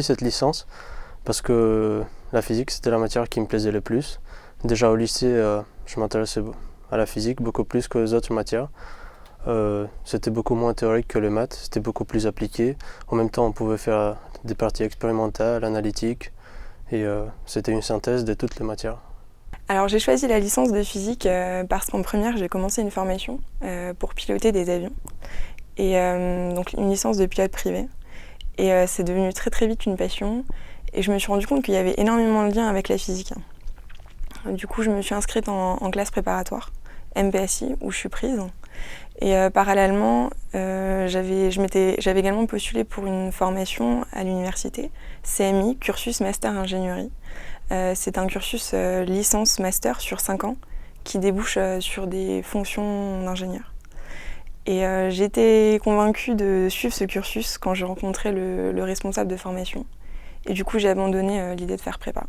cette licence parce que la physique, c'était la matière qui me plaisait le plus. Déjà au lycée, je m'intéressais à la physique beaucoup plus qu'aux autres matières. C'était beaucoup moins théorique que les maths, c'était beaucoup plus appliqué. En même temps, on pouvait faire des parties expérimentales, analytiques, et c'était une synthèse de toutes les matières. Alors j'ai choisi la licence de physique parce qu'en première, j'ai commencé une formation pour piloter des avions. Et donc une licence de pilote privé. Et c'est devenu très très vite une passion. Et je me suis rendu compte qu'il y avait énormément de liens avec la physique. Du coup, je me suis inscrite en classe préparatoire, MPSI, où je suis prise. Et parallèlement, j'avais également postulé pour une formation à l'université, CMI, cursus master ingénierie. C'est un cursus licence-master sur 5 ans qui débouche sur des fonctions d'ingénieur. Et j'ai été convaincue de suivre ce cursus quand j'ai rencontré le responsable de formation. Et du coup, j'ai abandonné l'idée de faire prépa.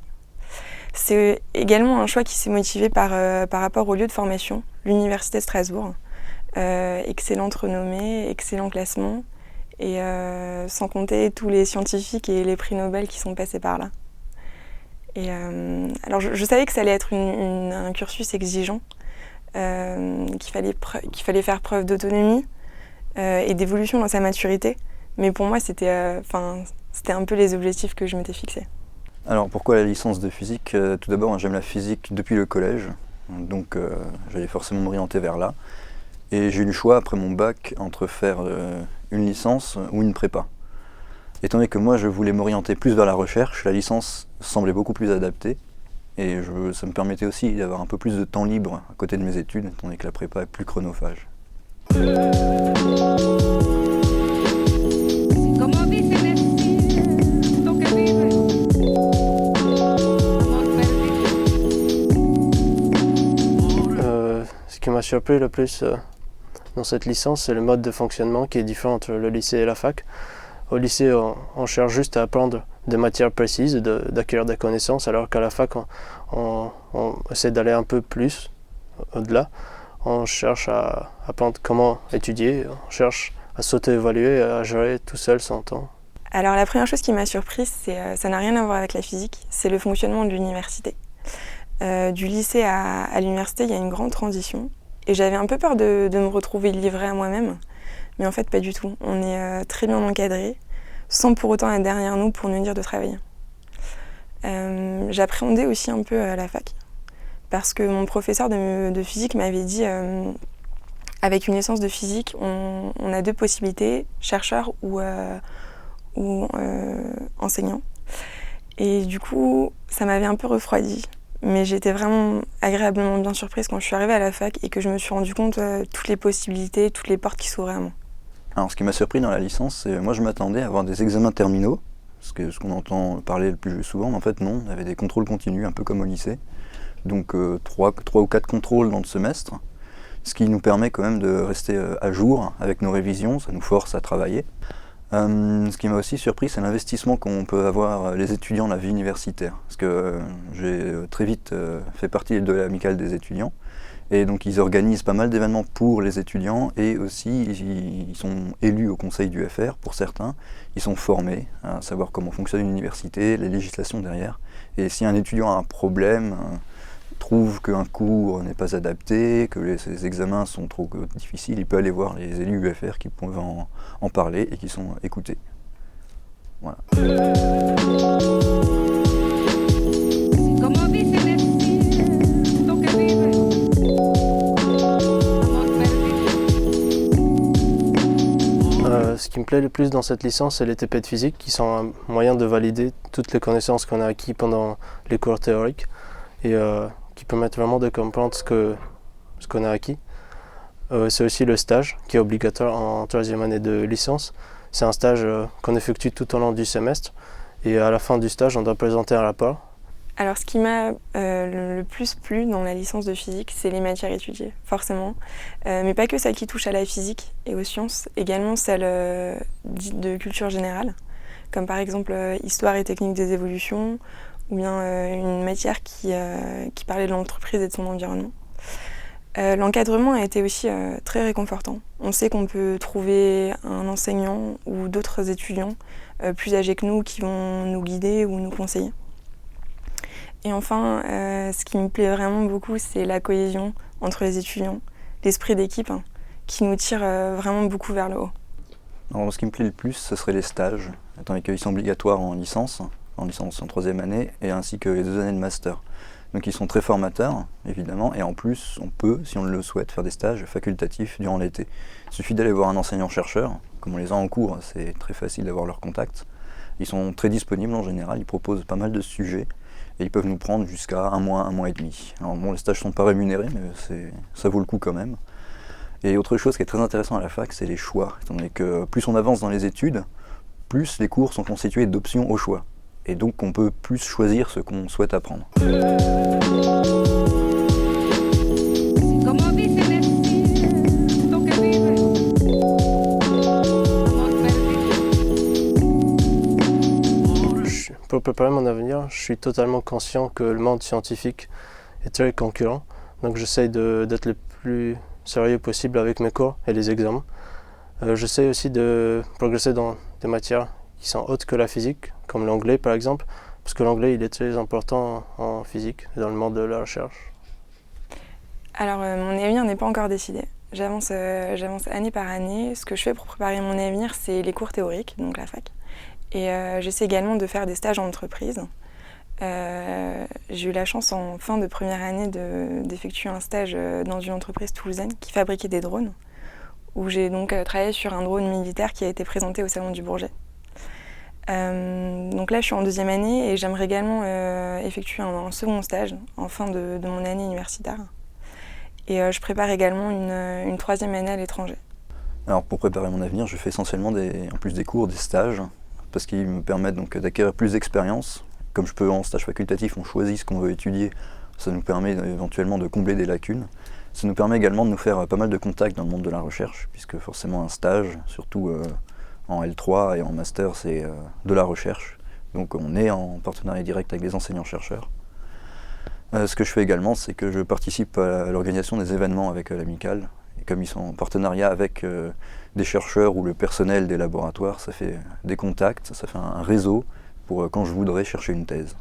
C'est également un choix qui s'est motivé par rapport au lieu de formation, l'Université de Strasbourg. Excellente renommée, excellent classement, et sans compter tous les scientifiques et les prix Nobel qui sont passés par là. Et alors je savais que ça allait être un cursus exigeant, qu'il fallait faire preuve d'autonomie et d'évolution dans sa maturité, mais pour moi c'était un peu les objectifs que je m'étais fixés. Alors pourquoi la licence de physique? Tout d'abord, j'aime la physique depuis le collège, donc j'allais forcément m'orienter vers là. Et j'ai eu le choix après mon bac entre faire une licence ou une prépa. Étant donné que moi je voulais m'orienter plus vers la recherche, la licence semblait beaucoup plus adaptée. Et ça me permettait aussi d'avoir un peu plus de temps libre à côté de mes études, étant donné que la prépa est plus chronophage. Ce qui m'a surpris le plus dans cette licence, c'est le mode de fonctionnement qui est différent entre le lycée et la fac. Au lycée, on cherche juste à apprendre des matières précises, d'acquérir des connaissances, alors qu'à la fac, on essaie d'aller un peu plus au-delà. On cherche à apprendre comment étudier, on cherche à s'auto-évaluer, à gérer tout seul son temps. Alors la première chose qui m'a surprise, ça n'a rien à voir avec la physique, c'est le fonctionnement de l'université. Du lycée à l'université, il y a une grande transition. Et j'avais un peu peur de me retrouver livrée à moi-même, mais en fait pas du tout. On est très bien encadré, sans pour autant être derrière nous pour nous dire de travailler. J'appréhendais aussi un peu la fac, parce que mon professeur de physique m'avait dit avec une licence de physique, on a 2 possibilités, chercheur ou enseignant. Et du coup, ça m'avait un peu refroidi. Mais j'étais vraiment agréablement bien surprise quand je suis arrivée à la fac et que je me suis rendu compte de toutes les possibilités, toutes les portes qui s'ouvraient à moi. Alors ce qui m'a surpris dans la licence, c'est moi je m'attendais à avoir des examens terminaux, ce qu'on entend parler le plus souvent, mais en fait non, il y avait des contrôles continus, un peu comme au lycée. Donc 3 ou 4 contrôles dans le semestre, ce qui nous permet quand même de rester à jour avec nos révisions, ça nous force à travailler. Ce qui m'a aussi surpris, c'est l'investissement qu'ont peut avoir les étudiants dans la vie universitaire. Parce que j'ai très vite fait partie de l'amicale des étudiants. Et donc ils organisent pas mal d'événements pour les étudiants et aussi ils sont élus au conseil du FR pour certains. Ils sont formés à savoir comment fonctionne une université, les législations derrière. Et si un étudiant a un problème, trouve qu'un cours n'est pas adapté, que les examens sont trop difficiles, il peut aller voir les élus UFR qui peuvent en parler et qui sont écoutés. Voilà. Ce qui me plaît le plus dans cette licence, c'est les TP de physique qui sont un moyen de valider toutes les connaissances qu'on a acquises pendant les cours théoriques et qui permettent vraiment de comprendre ce qu'on a acquis. C'est aussi le stage qui est obligatoire en 3e année de licence. C'est un stage qu'on effectue tout au long du semestre et à la fin du stage, on doit présenter un rapport. Alors ce qui m'a le plus plu dans la licence de physique, c'est les matières étudiées, forcément. Mais pas que celles qui touchent à la physique et aux sciences, également celles dites de culture générale, comme par exemple histoire et technique des évolutions, ou bien une matière qui parlait de l'entreprise et de son environnement. L'encadrement a été aussi très réconfortant. On sait qu'on peut trouver un enseignant ou d'autres étudiants plus âgés que nous qui vont nous guider ou nous conseiller. Et enfin, ce qui me plaît vraiment beaucoup, c'est la cohésion entre les étudiants, l'esprit d'équipe qui nous tire vraiment beaucoup vers le haut. Alors, ce qui me plaît le plus, ce serait les stages, étant donné qu'ils sont obligatoires en licence en 3e année, et ainsi que les 2 années de master. Donc ils sont très formateurs, évidemment, et en plus, on peut, si on le souhaite, faire des stages facultatifs durant l'été. Il suffit d'aller voir un enseignant-chercheur, comme on les a en cours, c'est très facile d'avoir leur contact. Ils sont très disponibles en général, ils proposent pas mal de sujets, et ils peuvent nous prendre jusqu'à un mois et demi. Alors bon, les stages ne sont pas rémunérés, mais ça vaut le coup quand même. Et autre chose qui est très intéressant à la fac, c'est les choix, étant donné que plus on avance dans les études, plus les cours sont constitués d'options au choix. Et donc on peut plus choisir ce qu'on souhaite apprendre. Pour préparer mon avenir, je suis totalement conscient que le monde scientifique est très concurrent. Donc j'essaye d'être le plus sérieux possible avec mes cours et les examens. J'essaie aussi de progresser dans des matières qui sont autres que la physique, comme l'anglais par exemple, parce que l'anglais il est très important en physique et dans le monde de la recherche. Alors mon avenir n'est pas encore décidé. J'avance année par année. Ce que je fais pour préparer mon avenir, c'est les cours théoriques, donc la fac. Et j'essaie également de faire des stages en entreprise. J'ai eu la chance en fin de première année d'effectuer un stage dans une entreprise toulousaine qui fabriquait des drones, où j'ai donc travaillé sur un drone militaire qui a été présenté au Salon du Bourget. Donc là, je suis en 2e année et j'aimerais également effectuer un second stage en fin de mon année universitaire. Et je prépare également une 3e année à l'étranger. Alors pour préparer mon avenir, je fais essentiellement en plus des cours, des stages, parce qu'ils me permettent donc d'acquérir plus d'expérience. Comme je peux en stage facultatif, on choisit ce qu'on veut étudier, ça nous permet éventuellement de combler des lacunes. Ça nous permet également de nous faire pas mal de contacts dans le monde de la recherche, puisque forcément un stage, surtout en L3 et en master, c'est de la recherche. Donc on est en partenariat direct avec des enseignants-chercheurs. Ce que je fais également, c'est que je participe à l'organisation des événements avec l'amicale. Et comme ils sont en partenariat avec des chercheurs ou le personnel des laboratoires, ça fait des contacts, ça fait un réseau pour quand je voudrais chercher une thèse.